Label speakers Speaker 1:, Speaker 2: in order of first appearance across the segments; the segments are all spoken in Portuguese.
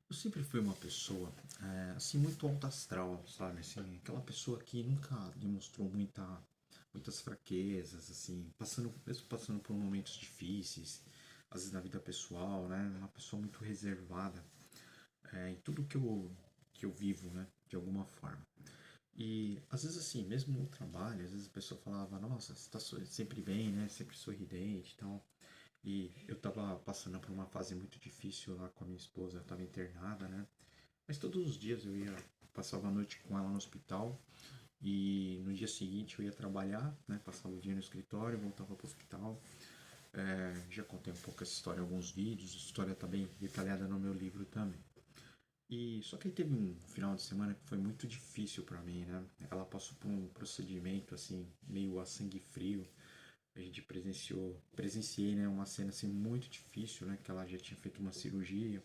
Speaker 1: Eu sempre fui uma pessoa, assim, muito alta astral, sabe? Assim, aquela pessoa que nunca demonstrou muitas fraquezas, assim, mesmo passando por momentos difíceis, às vezes na vida pessoal, né? Uma pessoa muito reservada, em tudo que eu vivo, né? De alguma forma. E às vezes assim, mesmo no trabalho, às vezes a pessoa falava, nossa, você tá sempre bem, né? Sempre sorridente e tal. E eu tava passando por uma fase muito difícil lá com a minha esposa, eu tava internada, né? Mas todos os dias eu ia, passava a noite com ela no hospital e no dia seguinte eu ia trabalhar, né? Passava o dia no escritório, voltava pro hospital. Já contei um pouco essa história em alguns vídeos, a história tá bem detalhada no meu livro também. E só que aí teve um final de semana que foi muito difícil para mim, né? Ela passou por um procedimento assim, meio a sangue frio. A gente presenciei, né, uma cena assim muito difícil, né, que ela já tinha feito uma cirurgia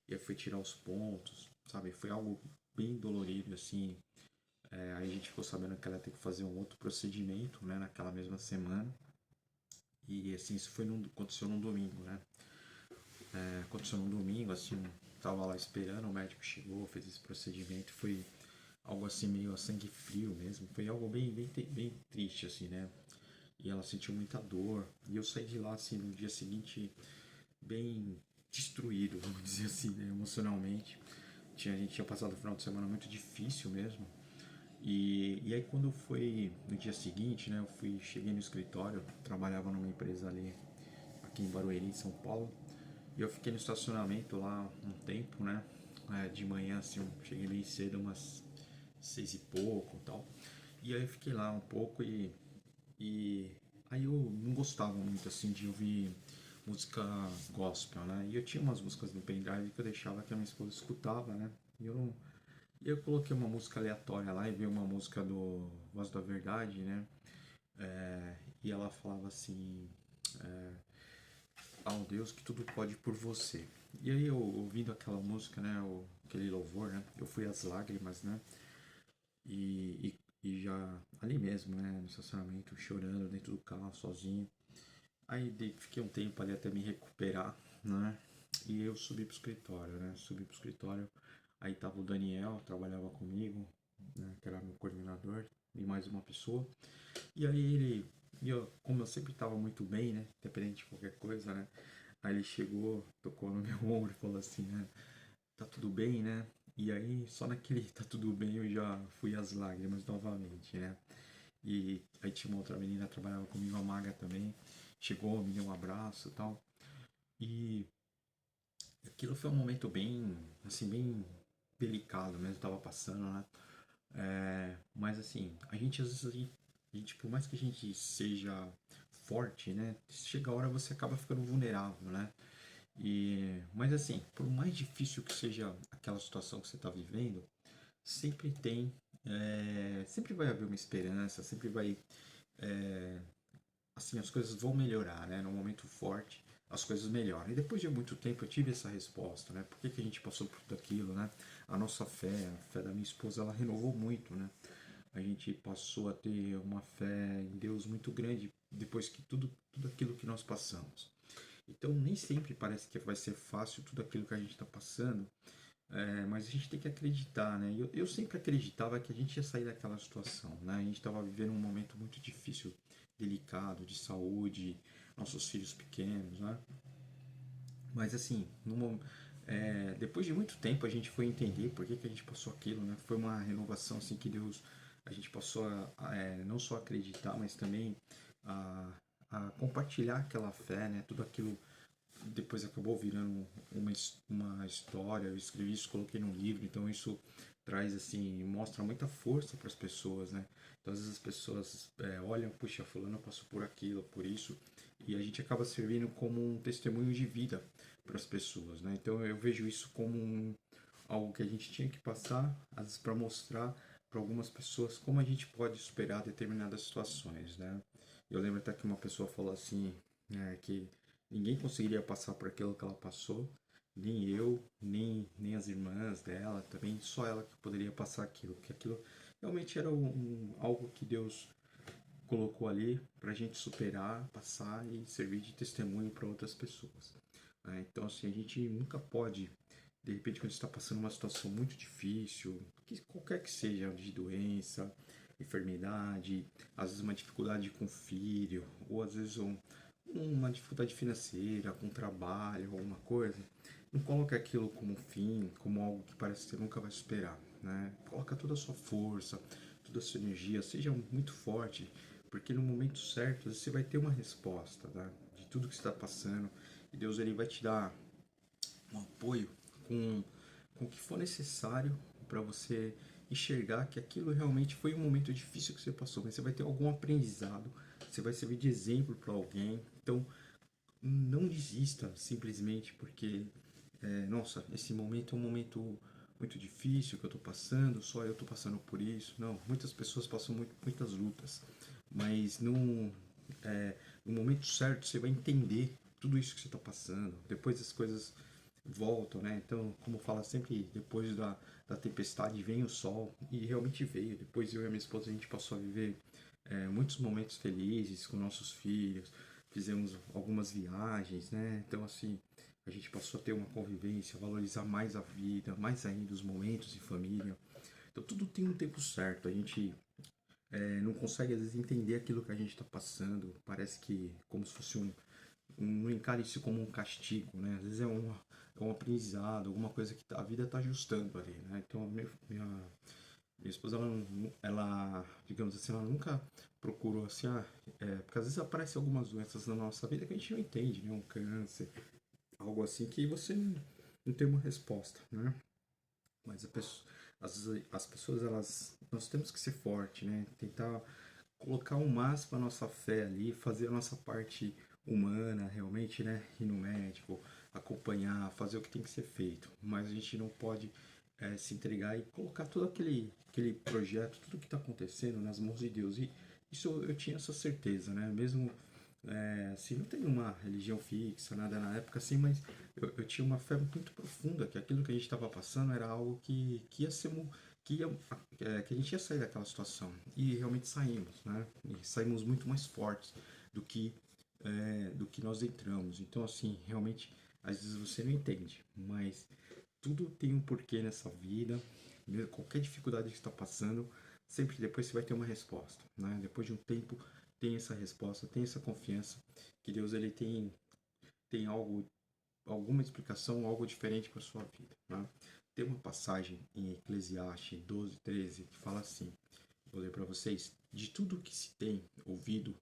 Speaker 1: e aí foi tirar os pontos, sabe? Foi algo bem dolorido assim. Aí a gente ficou sabendo que ela ia ter que fazer um outro procedimento, né, naquela mesma semana. E assim, aconteceu num domingo, né? Aconteceu num domingo, assim, tava lá esperando, o médico chegou, fez esse procedimento, foi algo assim meio a sangue frio mesmo, foi algo bem triste, assim, né? E ela sentiu muita dor, e eu saí de lá, assim, no dia seguinte, bem destruído, vamos dizer assim, né, emocionalmente. A gente tinha passado um final de semana muito difícil mesmo. E aí quando foi no dia seguinte, né, cheguei no escritório, trabalhava numa empresa ali aqui em Barueri, em São Paulo. E eu fiquei no estacionamento lá um tempo, né? De manhã, assim, eu cheguei bem cedo, umas 6 e pouco e tal. E aí eu fiquei lá um pouco e aí eu não gostava muito, assim, de ouvir música gospel, né? E eu tinha umas músicas no pendrive que eu deixava que a minha esposa escutava, né? E eu não... E eu coloquei uma música aleatória lá e veio uma música do Voz da Verdade, né? E ela falava assim: ao Deus que tudo pode por você. E aí eu ouvindo aquela música, né, aquele louvor, né, eu fui às lágrimas, né, e já ali mesmo, né, no estacionamento, chorando dentro do carro, sozinho. Aí fiquei um tempo ali até me recuperar, né, e eu subi pro escritório, né, subi pro escritório, aí tava o Daniel, trabalhava comigo, né, que era meu coordenador, e mais uma pessoa. E aí como eu sempre estava muito bem, né? Independente de qualquer coisa, né? Aí ele chegou, tocou no meu ombro e falou assim, né? Tá tudo bem, né? E aí, só naquele tá tudo bem, eu já fui às lágrimas novamente, né? E aí tinha uma outra menina que trabalhava comigo, a Maga também. Chegou, me deu um abraço e tal. E aquilo foi um momento bem, assim, bem delicado mesmo, tava passando, né? Mas assim, a gente às vezes, por mais que a gente seja forte, né? Chega a hora você acaba ficando vulnerável, né? Mas assim, por mais difícil que seja aquela situação que você está vivendo, sempre sempre vai haver uma esperança, sempre vai, assim, as coisas vão melhorar, né? Num momento forte, as coisas melhoram. E depois de muito tempo eu tive essa resposta, né? Por que a gente passou por tudo aquilo, né? A fé da minha esposa, ela renovou muito, né? A gente passou a ter uma fé em Deus muito grande depois que tudo aquilo que nós passamos. Então nem sempre parece que vai ser fácil tudo aquilo que a gente está passando, mas a gente tem que acreditar, né? Eu sempre acreditava que a gente ia sair daquela situação, né? A gente estava vivendo um momento muito difícil, delicado, de saúde, nossos filhos pequenos, né? Mas assim, depois de muito tempo a gente foi entender por que a gente passou aquilo, né? Foi uma renovação assim que Deus, a gente passou não só acreditar, mas também a, a compartilhar aquela fé, né? Tudo aquilo depois acabou virando uma história. Eu escrevi isso, coloquei num livro, então isso traz assim, mostra muita força para as pessoas, né? Então às vezes as pessoas olham, puxa, fulano passou por aquilo, por isso, e a gente acaba servindo como um testemunho de vida para as pessoas, né? Então eu vejo isso como algo que a gente tinha que passar, às vezes para mostrar para algumas pessoas como a gente pode superar determinadas situações, né? Eu lembro até que uma pessoa falou assim, que ninguém conseguiria passar por aquilo que ela passou, nem eu, nem as irmãs dela, também só ela que poderia passar aquilo, que aquilo realmente era algo que Deus colocou ali para a gente superar, passar e servir de testemunho para outras pessoas, né? Então, assim, a gente nunca pode De repente, quando você está passando uma situação muito difícil, qualquer que seja, de doença, enfermidade, às vezes uma dificuldade com o filho, ou às vezes uma dificuldade financeira, com trabalho, alguma coisa, não coloque aquilo como fim, como algo que parece que você nunca vai superar, né? Coloca toda a sua força, toda a sua energia, seja muito forte, porque no momento certo você vai ter uma resposta, tá? De tudo que você está passando, e Deus ele vai te dar um apoio com o que for necessário para você enxergar que aquilo realmente foi um momento difícil que você passou, mas você vai ter algum aprendizado, você vai servir de exemplo para alguém. Então, não desista simplesmente porque, nossa, esse momento é um momento muito difícil que eu estou passando, só eu estou passando por isso. Não, muitas pessoas passam muitas lutas, mas no momento certo você vai entender tudo isso que você está passando. Depois as coisas voltam, né? Então, como fala sempre, depois da tempestade vem o sol, e realmente veio. Depois eu e a minha esposa a gente passou a viver muitos momentos felizes com nossos filhos, fizemos algumas viagens, né? Então, assim, a gente passou a ter uma convivência, valorizar mais a vida, mais ainda os momentos em família. Então, tudo tem um tempo certo. A gente não consegue, às vezes, entender aquilo que a gente está passando. Parece que, como se fosse não encare isso como um castigo, né? Às vezes é um aprendizado, alguma coisa que a vida está ajustando ali, né? Então, minha esposa, ela, digamos assim, ela nunca procurou assim, porque às vezes aparecem algumas doenças na nossa vida que a gente não entende, né? Um câncer, algo assim que você não tem uma resposta, né? Mas as pessoas, nós temos que ser forte, né? Tentar colocar o máximo a nossa fé ali, fazer a nossa parte humana realmente, né? Ir no médico, acompanhar, fazer o que tem que ser feito. Mas a gente não pode se entregar e colocar todo aquele projeto, tudo que está acontecendo nas mãos de Deus. E isso eu tinha essa certeza, né? Mesmo assim, não tem uma religião fixa, nada na época assim, mas eu tinha uma fé muito profunda que aquilo que a gente estava passando era algo que ia ser que, ia, que a gente ia sair daquela situação. E realmente saímos, né? E saímos muito mais fortes do que, do que nós entramos. Então, assim, realmente, às vezes você não entende, mas tudo tem um porquê nessa vida. Qualquer dificuldade que você está passando, sempre depois você vai ter uma resposta, né? Depois de um tempo, tem essa resposta, tem essa confiança que Deus ele tem algo, alguma explicação, algo diferente para sua vida, né? Tem uma passagem em Eclesiastes 12:13 que fala assim, vou ler para vocês: de tudo que se tem ouvido,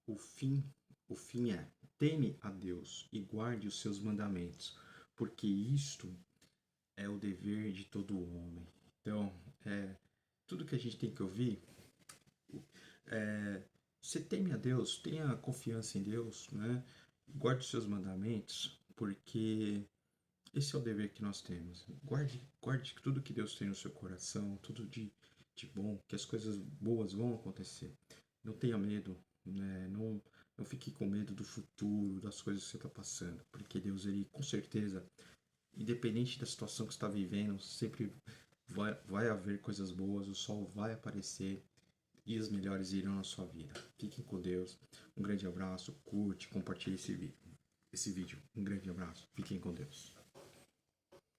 Speaker 1: o fim, o fim é: teme a Deus e guarde os seus mandamentos, porque isto é o dever de todo homem. Então, tudo que a gente tem que ouvir, você teme a Deus, tenha confiança em Deus, né? Guarde os seus mandamentos, porque esse é o dever que nós temos. Guarde tudo que Deus tem no seu coração, tudo de bom, que as coisas boas vão acontecer. Não tenha medo, né? Não fique com medo do futuro, das coisas que você está passando, porque Deus, ele com certeza, independente da situação que você está vivendo, sempre vai haver coisas boas, o sol vai aparecer e as melhores irão na sua vida. Fiquem com Deus. Um grande abraço, curte, compartilhe esse vídeo. Um grande abraço. Fiquem com Deus.